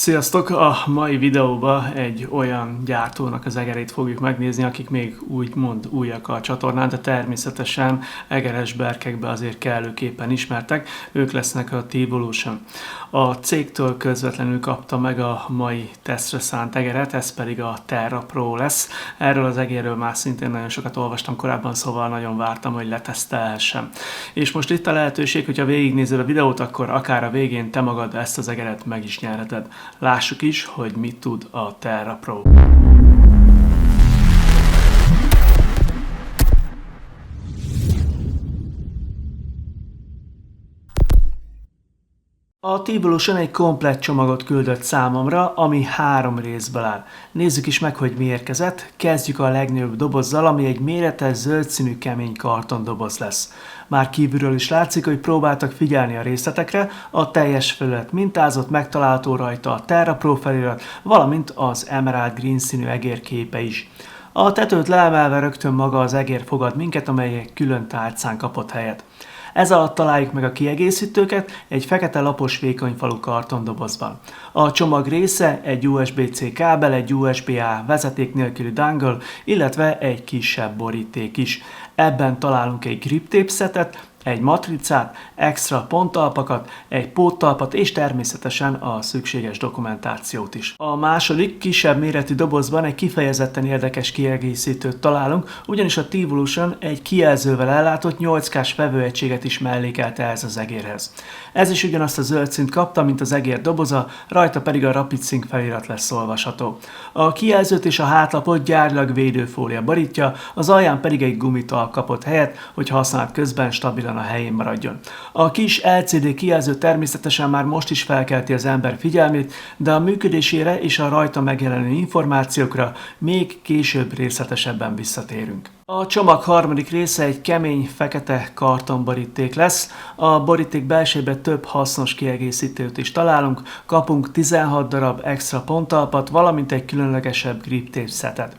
Sziasztok! A mai videóban egy olyan gyártónak az egerét fogjuk megnézni, akik még úgymond újak a csatornán, de természetesen egeres berkekbe azért kellőképpen ismertek. Ők lesznek a T-Evolution. A cégtől közvetlenül kapta meg a mai tesztre szánt egeret, ez pedig a Terra Pro lesz. Erről az egérről már szintén nagyon sokat olvastam korábban, szóval nagyon vártam, hogy letesztelhessem. És most itt a lehetőség, hogyha végignézed a videót, akkor akár a végén te magad ezt az egeret meg is nyerheted. Lássuk is, hogy mit tud a Terra Pro. A T-Evolution egy komplett csomagot küldött számomra, ami 3 részből áll. Nézzük is meg, hogy mi érkezett. Kezdjük a legnagyobb dobozzal, ami egy méretes zöld színű kemény kartondoboz lesz. Már kívülről is látszik, hogy próbáltak figyelni a részletekre, a teljes felület mintázott, megtalálható rajta a Terra Pro felirat, valamint az Emerald Green színű egér képe is. A tetőt leemelve rögtön maga az egér fogad minket, amely egy külön tálcán kapott helyet. Ez alatt találjuk meg a kiegészítőket egy fekete lapos vékonyfalú kartondobozban. A csomag része egy USB-C kábel, egy USB-A vezeték nélküli dongle, illetve egy kisebb boríték is. Ebben találunk egy grip tape szetet, egy matricát, extra ponttalpakat, egy póttalpat és természetesen a szükséges dokumentációt is. A második, kisebb méretű dobozban egy kifejezetten érdekes kiegészítőt találunk, ugyanis a T-Evolution egy kijelzővel ellátott 8K-s vevőegységet is mellékelt ehhez az egérhez. Ez is ugyanazt a zöld színt kapta, mint az egér doboza, rajta pedig a Rapid Sync felirat lesz olvasható. A kijelzőt és a hátlapot gyárilag védőfólia borítja, az alján pedig egy gumitalp kapott helyet, hogy használat közben stabilan a helyén maradjon. A kis LCD kijelző természetesen már most is felkelti az ember figyelmét, de a működésére és a rajta megjelenő információkra még később részletesebben visszatérünk. A csomag harmadik része egy kemény, fekete kartonboríték lesz. A boríték belsejében több hasznos kiegészítőt is találunk, kapunk 16 darab extra ponttalpat, valamint egy különlegesebb grip tape szetet.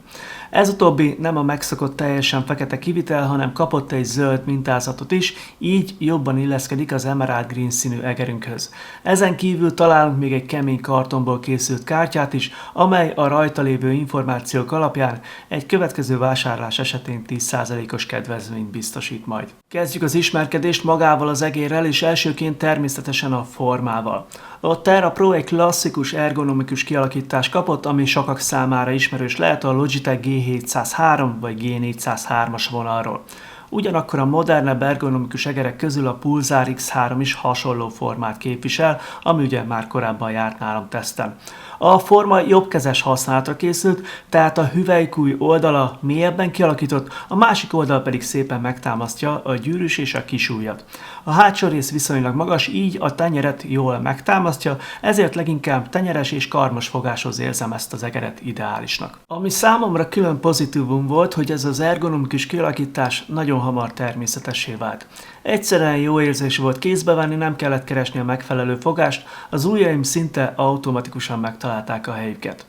Ez utóbbi nem a megszokott teljesen fekete kivitel, hanem kapott egy zöld mintázatot is, így jobban illeszkedik az Emerald Green színű egerünkhöz. Ezen kívül találunk még egy kemény kartonból készült kártyát is, amely a rajta lévő információk alapján egy következő vásárlás esetén 10%-os kedvezményt biztosít majd. Kezdjük az ismerkedést magával az egérrel, és elsőként természetesen a formával. A Terra Pro egy klasszikus ergonomikus kialakítást kapott, ami sokak számára ismerős lehet a Logitech G703 vagy G403-as vonalról. Ugyanakkor a modernebb ergonomikus egerek közül a Pulsar X3 is hasonló formát képvisel, ami ugye már korábban járt nálam teszten. A forma jobbkezes használatra készült, tehát a hüvelykúj oldala mélyebben kialakított, a másik oldal pedig szépen megtámasztja a gyűrűs és a kisujjat. A hátsó rész viszonylag magas, így a tenyeret jól megtámasztja, ezért leginkább tenyeres és karmos fogáshoz érzem ezt az egeret ideálisnak. Ami számomra külön pozitívum volt, hogy ez az ergonomikus kialakítás nagyon hamar természetessé vált. Egyszerűen jó érzés volt kézbe venni, nem kellett keresni a megfelelő fogást, az ujjaim szinte automatikusan megtalálták a helyüket.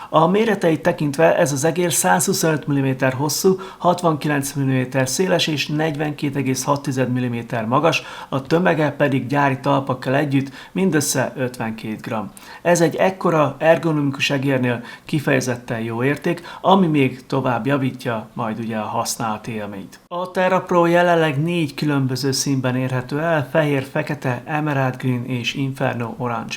A méreteit tekintve ez az egér 125 mm hosszú, 69 mm széles és 42,6 mm magas, a tömege pedig gyári talpakkal együtt mindössze 52 g. Ez egy ekkora ergonomikus egérnél kifejezetten jó érték, ami még tovább javítja majd ugye a használati élményt. A Terra Pro jelenleg 4 különböző színben érhető el, fehér, fekete, Emerald Green és Inferno Orange.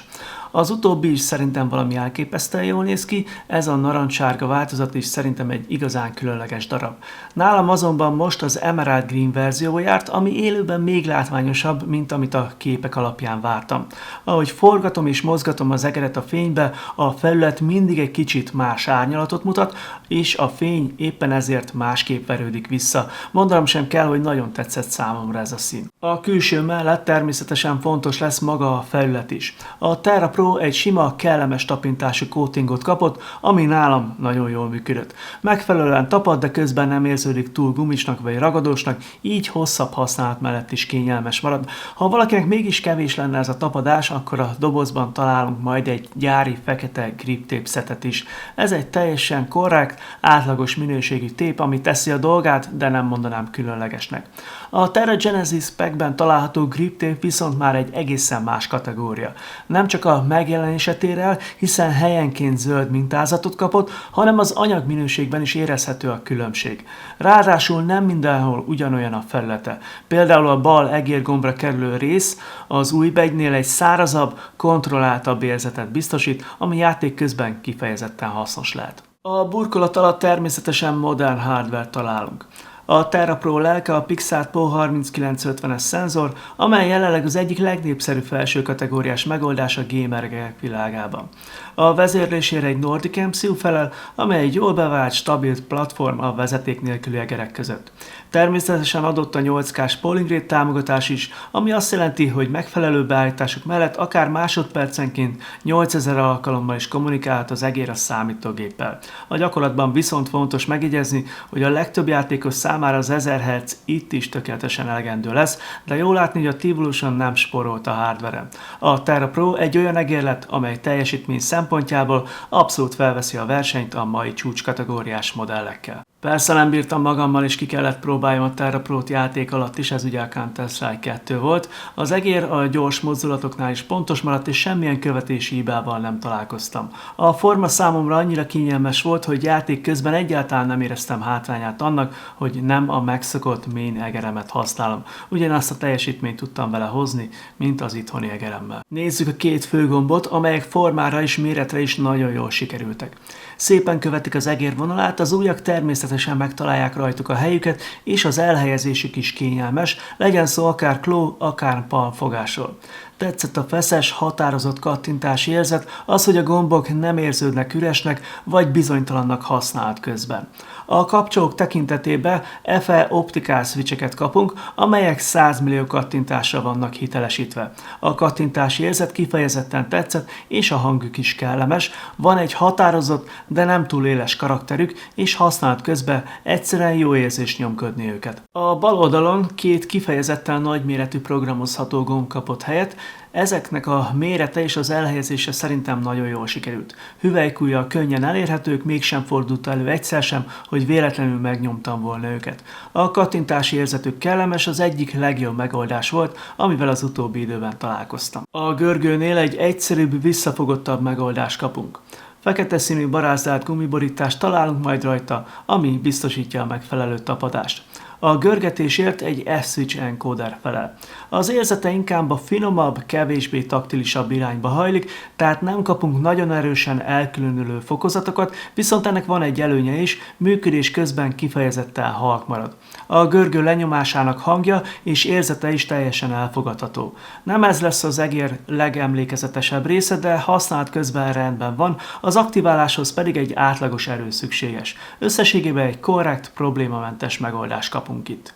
Az utóbbi is szerintem valami elképesztően jól néz ki, ez a narancssárga változat is szerintem egy igazán különleges darab. Nálam azonban most az Emerald Green verzió járt, ami élőben még látványosabb, mint amit a képek alapján vártam. Ahogy forgatom és mozgatom az egeret a fénybe, a felület mindig egy kicsit más árnyalatot mutat, és a fény éppen ezért másképp verődik vissza. Mondanom sem kell, hogy nagyon tetszett számomra ez a szín. A külső mellett természetesen fontos lesz maga a felület is. A Terra Pro egy sima, kellemes tapintású coatingot kapott, ami nálam nagyon jól működött. Megfelelően tapad, de közben nem érződik túl gumisnak vagy ragadósnak, így hosszabb használat mellett is kényelmes marad. Ha valakinek mégis kevés lenne ez a tapadás, akkor a dobozban találunk majd egy gyári fekete grip tape szetet is. Ez egy teljesen korrekt, átlagos minőségű tép, ami teszi a dolgát, de nem mondanám különlegesnek. A Terra Genesis Packben található grip tape viszont már egy egészen más kategória. Nem csak a megjelenése tér el, hiszen helyenként zöld mintázatot kapott, hanem az anyagminőségben is érezhető a különbség. Ráadásul nem mindenhol ugyanolyan a felülete. Például a bal egérgombra kerülő rész az új begynél egy szárazabb, kontrolláltabb érzetet biztosít, ami játék közben kifejezetten hasznos lehet. A burkolat alatt természetesen modern hardware találunk. A TerraPro lelke a Pixart Pro 3950-es szenzor, amely jelenleg az egyik legnépszerűbb felső kategóriás megoldás a gamerek világában. A vezérlésére egy Nordic MCU felel, amely egy jól bevált, stabil platform a vezeték nélküli egerek között. Természetesen adott a 8K-s polling rate támogatás is, ami azt jelenti, hogy megfelelő beállítások mellett akár másodpercenként 8000 alkalommal is kommunikálhat az egér a számítógéppel. A gyakorlatban viszont fontos megjegyezni, hogy a legtöbb játékos számára az 1000 Hz itt is tökéletesen elegendő lesz, de jól látni, hogy a T-Evolution nem spórolt a hardware-en. A TerraPro egy olyan egér lett, amely teljesítmény szempontjából abszolút felveszi a versenyt a mai csúcskategóriás modellekkel. Persze nem bírtam magammal, és ki kellett próbáljam a TerraPro-t játék alatt is, ez ugye a Counter-Strike 2 volt. Az egér a gyors mozdulatoknál is pontos maradt, és semmilyen követési hibával nem találkoztam. A forma számomra annyira kényelmes volt, hogy játék közben egyáltalán nem éreztem hátrányát annak, hogy nem a megszokott main egeremet használom. Ugyanazt a teljesítményt tudtam vele hozni, mint az itthoni egeremmel. Nézzük a két főgombot, amelyek formára és méretre is nagyon jól sikerültek. Szépen követik az egér vonalát, az ujjak természetesen megtalálják rajtuk a helyüket, és az elhelyezésük is kényelmes, legyen szó akár kló, akár palmfogásról. Tetszett a feszes, határozott kattintási érzet, az, hogy a gombok nem érződnek üresnek, vagy bizonytalannak használat közben. A kapcsolók tekintetében FE optikál switcheket kapunk, amelyek 100 millió kattintásra vannak hitelesítve. A kattintási érzet kifejezetten tetszett, és a hangjuk is kellemes, van egy határozott, de nem túl éles karakterük, és használat közben egyszerűen jó érzés nyomkodni őket. A bal oldalon két kifejezetten nagyméretű programozható gomb kapott helyet, ezeknek a mérete és az elhelyezése szerintem nagyon jól sikerült. Hüvelykujjal könnyen elérhetők, mégsem fordult elő egyszer sem, hogy véletlenül megnyomtam volna őket. A kattintási érzetük kellemes, az egyik legjobb megoldás volt, amivel az utóbbi időben találkoztam. A görgőnél egy egyszerűbb, visszafogottabb megoldást kapunk. Fekete színű barázdált gumiborítást találunk majd rajta, ami biztosítja a megfelelő tapadást. A görgetésért egy F-switch encoder felel. Az érzete inkább a finomabb, kevésbé taktilisabb irányba hajlik, tehát nem kapunk nagyon erősen elkülönülő fokozatokat, viszont ennek van egy előnye is, működés közben kifejezetten halk marad. A görgő lenyomásának hangja és érzete is teljesen elfogadható. Nem ez lesz az egér legemlékezetesebb része, de használat közben rendben van, az aktiváláshoz pedig egy átlagos erő szükséges. Összességében egy korrekt, problémamentes megoldást kapunk itt.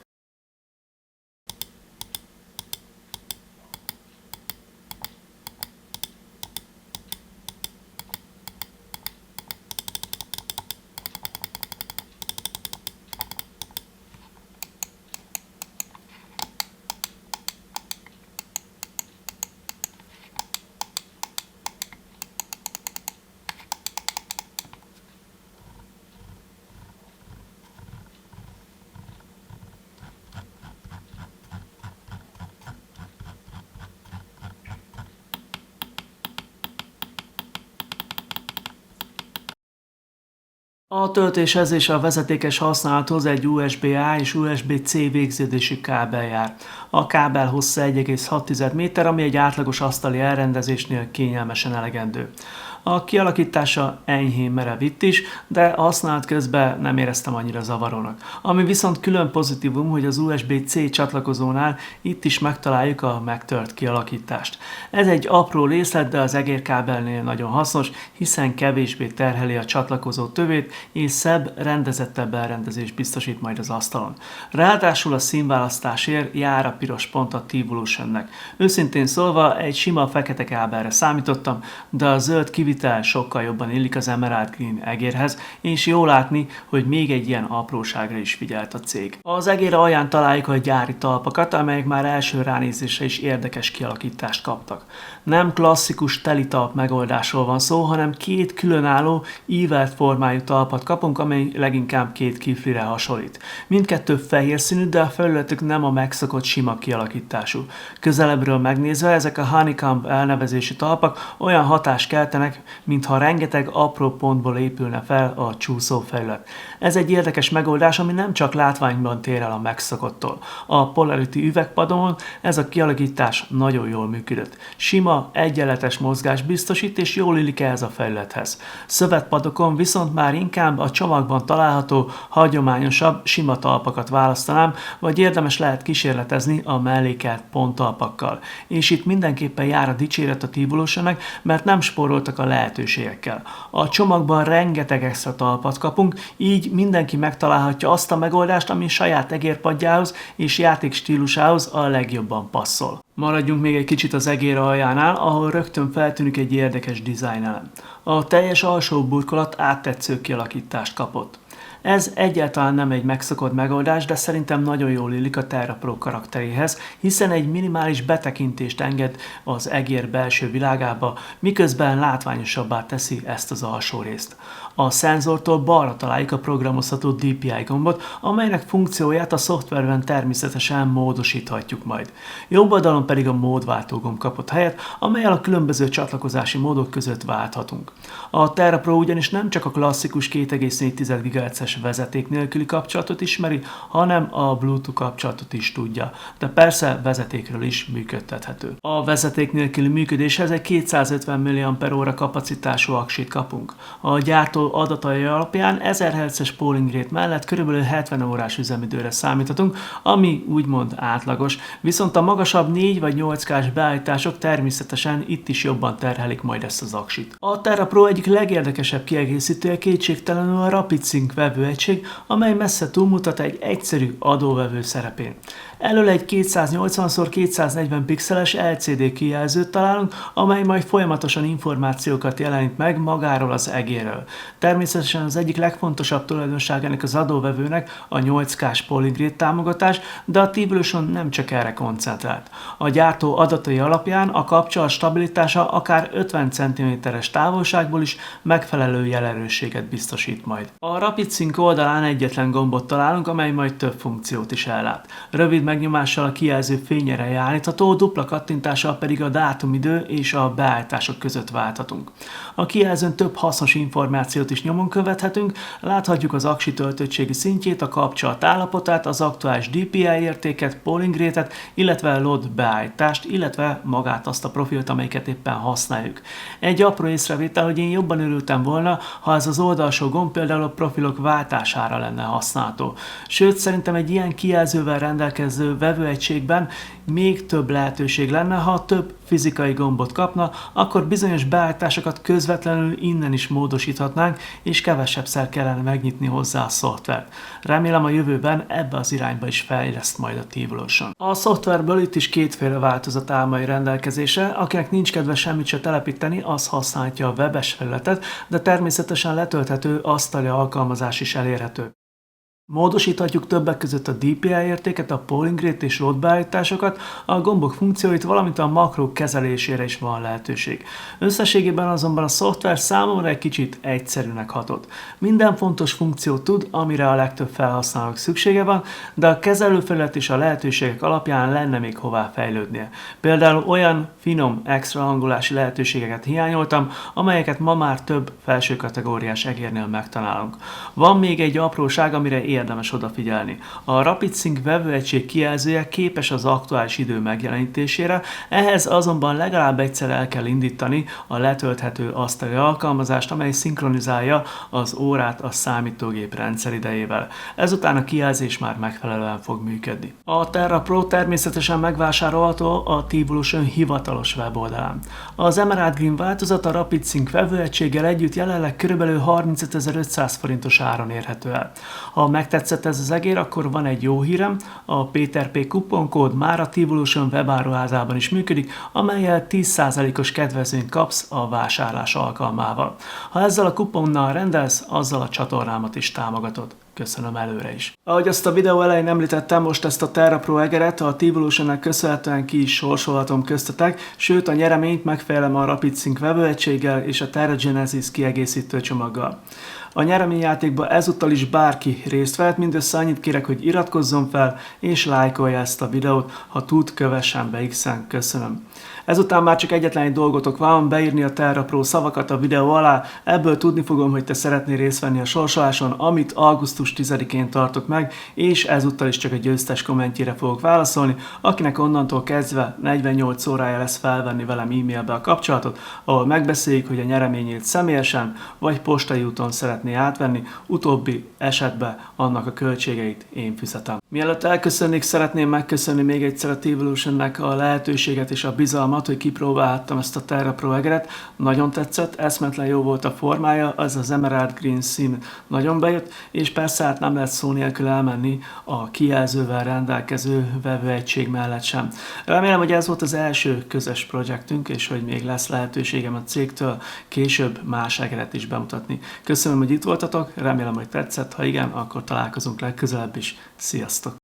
A töltéshez és a vezetékes használathoz egy USB-A és USB-C végződésű kábel jár. A kábel hossza 1,6 méter, ami egy átlagos asztali elrendezésnél kényelmesen elegendő. A kialakítása enyhén merev itt is, de használat közben nem éreztem annyira zavarónak. Ami viszont külön pozitívum, hogy az USB-C csatlakozónál itt is megtaláljuk a megtört kialakítást. Ez egy apró részlet, de az egérkábelnél nagyon hasznos, hiszen kevésbé terheli a csatlakozó tövét, és szebb, rendezettebb elrendezést biztosít majd az asztalon. Ráadásul a színválasztásért jár a piros pont a T-Evolutionnek. Őszintén szólva egy sima fekete kábelre számítottam, de a zöld kivitel sokkal jobban illik az Emerald Green egérhez, és jó látni, hogy még egy ilyen apróságra is figyelt a cég. Az egér alján találjuk a gyári talpakat, amelyek már első ránézésre is érdekes kialakítást kaptak. Nem klasszikus telitalp megoldásról van szó, hanem két különálló, ívelt formájú talpat kapunk, amely leginkább két kiflire hasonlít. Mindkettő fehér színű, de a felületük nem a megszokott sima kialakítású. Közelebbről megnézve ezek a honeycomb elnevezésű talpak olyan hatást keltenek, mintha rengeteg apró pontból épülne fel a csúszófelület. Ez egy érdekes megoldás, ami nem csak látványban tér el a megszokottól. A Polarity üvegpadon ez a kialakítás nagyon jól működött. Sima, egyenletes mozgás biztosít, és jól illik ehhez a felülethez. Szövetpadokon viszont már inkább a csomagban található, hagyományosabb, sima talpakat választanám, vagy érdemes lehet kísérletezni a mellékelt ponttalpakkal. És itt mindenképpen jár a dicséret a T-Evolutionnek, mert nem spóroltak a lehetőségekkel. A csomagban rengeteg extra talpat kapunk, így mindenki megtalálhatja azt a megoldást, ami saját egérpadjához és játék stílusához a legjobban passzol. Maradjunk még egy kicsit az egér aljánál, ahol rögtön feltűnik egy érdekes dizájnelem. A teljes alsó burkolat áttetsző kialakítást kapott. Ez egyáltalán nem egy megszokott megoldás, de szerintem nagyon jól illik a Terra Pro karakteréhez, hiszen egy minimális betekintést enged az egér belső világába, miközben látványosabbá teszi ezt az alsó részt. A szenzortól balra találjuk a programozható DPI gombot, amelynek funkcióját a szoftverben természetesen módosíthatjuk majd. Jobb oldalon pedig a módváltó gomb kapott helyet, amellyel a különböző csatlakozási módok között válthatunk. A Terra Pro ugyanis nem csak a klasszikus 2,4 GHz-es vezeték nélküli kapcsolatot ismeri, hanem a Bluetooth kapcsolatot is tudja, de persze vezetékről is működtethető. A vezeték nélküli működéshez egy 250 mAh kapacitású aksit kapunk. A gyártó adatai alapján 1000 Hz-es polling rate mellett körülbelül 70 órás üzemidőre számíthatunk, ami úgymond átlagos, viszont a magasabb 4 vagy 8K-s beállítások természetesen itt is jobban terhelik majd ezt az aksit. A Terra Pro egyik legérdekesebb kiegészítője kétségtelenül a Rapid Sync vevőegység, amely messze túlmutat egy egyszerű adóvevő szerepén. Elől egy 280x240 pixeles LCD kijelzőt találunk, amely majd folyamatosan információkat jelenít meg magáról az egérről. Természetesen az egyik legfontosabb tulajdonság ennek az adóvevőnek a 8K-s polling rate támogatás, de a T-Evolution nem csak erre koncentrált. A gyártó adatai alapján a kapcsolat stabilitása akár 50 cm-es távolságból is megfelelő jelerősséget biztosít majd. A Rapid Sync oldalán egyetlen gombot találunk, amely majd több funkciót is ellát. Rövid megnyomással a kijelző fényre állítható, dupla kattintással pedig a dátumidő és a beállítások között válthatunk. A kijelzőn több hasznos információt is nyomon követhetünk, láthatjuk az aksi töltöttségi szintjét, a kapcsolat állapotát, az aktuális DPI értéket, polling rate-et, illetve load beállítást, illetve magát azt a profilt, amelyiket éppen használjuk. Egy apró észrevétel, hogy én jobban örültem volna, ha ez az oldalsó gomb például a profilok váltására lenne használható. Sőt, szerintem egy ilyen kijelzővel rendelkező vevőegységben még több lehetőség lenne, ha több fizikai gombot kapna, akkor bizonyos beállításokat közvetlenül innen is módosíthatnánk, és kevesebbszer kellene megnyitni hozzá a szoftvert. Remélem a jövőben ebbe az irányba is fejleszt majd a T-Evolution. A szoftverből itt is kétféle változat áll majd rendelkezésre, akinek nincs kedve semmit se telepíteni, az használhatja a webes felületet, de természetesen letölthető asztali alkalmazás is elérhető. Módosíthatjuk többek között a DPI értéket, a polling rate és load beállításokat, a gombok funkcióit, valamint a makrók kezelésére is van lehetőség. Összességében azonban a szoftver számomra egy kicsit egyszerűnek hatott. Minden fontos funkciót tud, amire a legtöbb felhasználók szüksége van, de a kezelőfelület és a lehetőségek alapján lenne még hová fejlődnie. Például olyan finom, extra hangolási lehetőségeket hiányoltam, amelyeket ma már több felső kategóriás egérnél megtalálunk. Van még egy apróság, amire érdemes odafigyelni. A Rapid Sync vevőegység kijelzője képes az aktuális idő megjelenítésére, ehhez azonban legalább egyszer el kell indítani a letölthető asztali alkalmazást, amely szinkronizálja az órát a számítógép rendszeridejével. Ezután a kijelzés már megfelelően fog működni. A Terra Pro természetesen megvásárolható a T-Evolution hivatalos weboldalán. Az Emerald Green változat a Rapid Sync vevőegységgel együtt jelenleg kb. 35.500 forintos áron érhető el. Ha megtetszett ez az egér, akkor van egy jó hírem, a Peter P. kuponkód már a T-Evolution webáruházában is működik, amellyel 10%-os kedvezményt kapsz a vásárlás alkalmával. Ha ezzel a kuponnal rendelsz, azzal a csatornámat is támogatod. Köszönöm előre is. Ahogy azt a videó elején említettem, most ezt a Terra Pro egeret a T-Evolutionnek köszönhetően ki is sorsolhatom köztetek, sőt a nyereményt megfelelem a RapidSync vevőegységgel és a Terra Genesis kiegészítő csomaggal. A nyereményjátékban ezúttal is bárki részt vehet, mindössze annyit kérek, hogy iratkozzon fel és lájkolja ezt a videót, ha tud, kövessen be X-en, köszönöm. Ezután már csak egyetlen egy dolgotok van, beírni a Terra Pro szavakat a videó alá, ebből tudni fogom, hogy te szeretnél részt venni a sorsoláson, amit augusztus 10-én tartok meg, és ezúttal is csak a győztes kommentjére fogok válaszolni, akinek onnantól kezdve 48 órája lesz felvenni velem e-mailbe a kapcsolatot, ahol megbeszéljük, hogy a nyereményét személyesen vagy postai úton szeretné átvenni, utóbbi esetben annak a költségeit én fizetem. Mielőtt elköszönnék, szeretném megköszönni még egyszer a T-Evolutionnek a lehetőséget és a bizalmat, hogy kipróbálhattam ezt a Terra Pro egeret. Nagyon tetszett, eszmetlen jó volt a formája, az az Emerald Green szín nagyon bejött, és persze hát nem lehet szó nélkül elmenni a kijelzővel rendelkező vevőegység mellett sem. Remélem, hogy ez volt az első közös projektünk, és hogy még lesz lehetőségem a cégtől később más egeret is bemutatni. Köszönöm, hogy itt voltatok, remélem, hogy tetszett, ha igen, akkor találkozunk legközelebb is. Sziasztok!